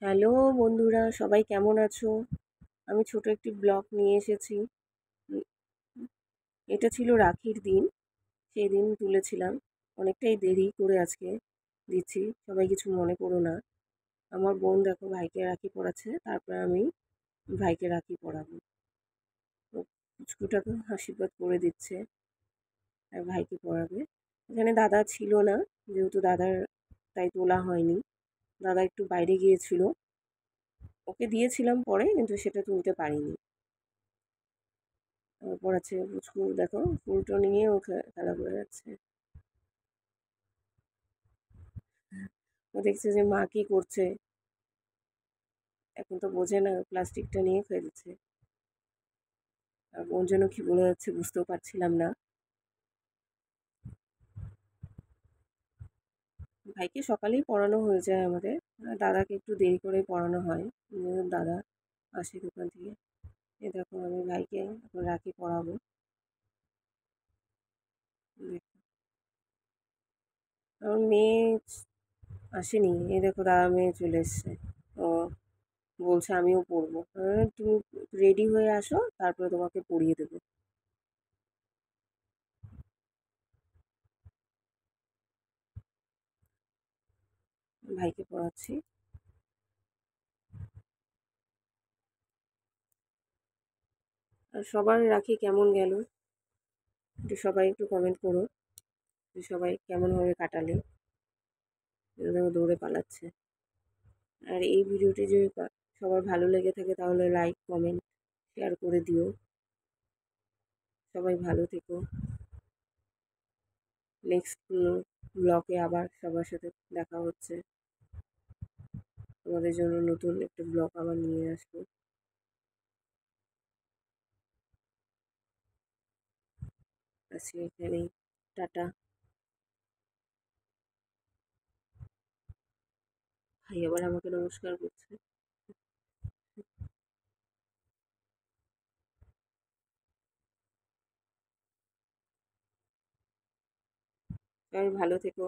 Hello বন্ধুরা, সবাই কেমন আছো? আমি ছোট একটি ব্লগ নিয়ে এসেছি। উম, এটা ছিল রাখির দিন, সেই দিন তুলেছিলাম। অনেকটাই দেরি করে আজকে দিচ্ছি, সবাই কিছু মনে করো না। আমার বোন দেখো ভাইকে রাখি পরাচ্ছে, তারপর আমি ভাইকে রাখি পরাবো। তো পুচকুটাকে আশীর্বাদ করে দিচ্ছে আর ভাইকে পরাবে। এখানে দাদা ছিল না, যেহেতু দাদার তাই তোলা হয়নি। দাদা একটু বাইরে গিয়েছিল, ওকে দিয়েছিলাম পরে, কিন্তু সেটা তুলতে পারিনি। পড়াচ্ছে পুচকু, দেখো ফুলটো নিয়ে ও খেলা করে যাচ্ছে। ও দেখছে যে মা কি করছে, এখন তো বোঝে না, প্লাস্টিকটা নিয়ে খেলছে। আর ওর জন্য কি বলে যাচ্ছে বুঝতেও পারছিলাম না। ভাইকে সকালেই পড়ানো হয়ে যায় আমাদের, আর দাদাকে একটু দেরি করে পড়ানো হয়। দাদা আসে দোকান থেকে। এ দেখো আমি ভাইকে এখন রাখি পড়াবো। আমার মেয়ে আসেনি, এই দেখো দাদা মেয়ে চলে এসছে। ও বলছে আমিও পড়বো। তুমি রেডি হয়ে আসো, তারপরে তোমাকে পড়িয়ে দেবো। ভাইকে পড়াচ্ছি। আর সবার রাখি কেমন গেল, একটু সবাই একটু কমেন্ট করো যে সবাই কেমনভাবে কাটালে। দেখো দৌড়ে পালাচ্ছে। আর এই ভিডিওটি যদি সবার ভালো লেগে থাকে তাহলে লাইক কমেন্ট শেয়ার করে দিও। সবাই ভালো থেকো। নেক্সট ব্লগে আবার সবার সাথে দেখা হচ্ছে। তোমাদের জন্য নতুন একটা ব্লগ আবার নিয়ে আসবো। আজকে এখানেই, টাটা। ভাই আবার আমাকে নমস্কার করছে। সবাই ভালো থেকো।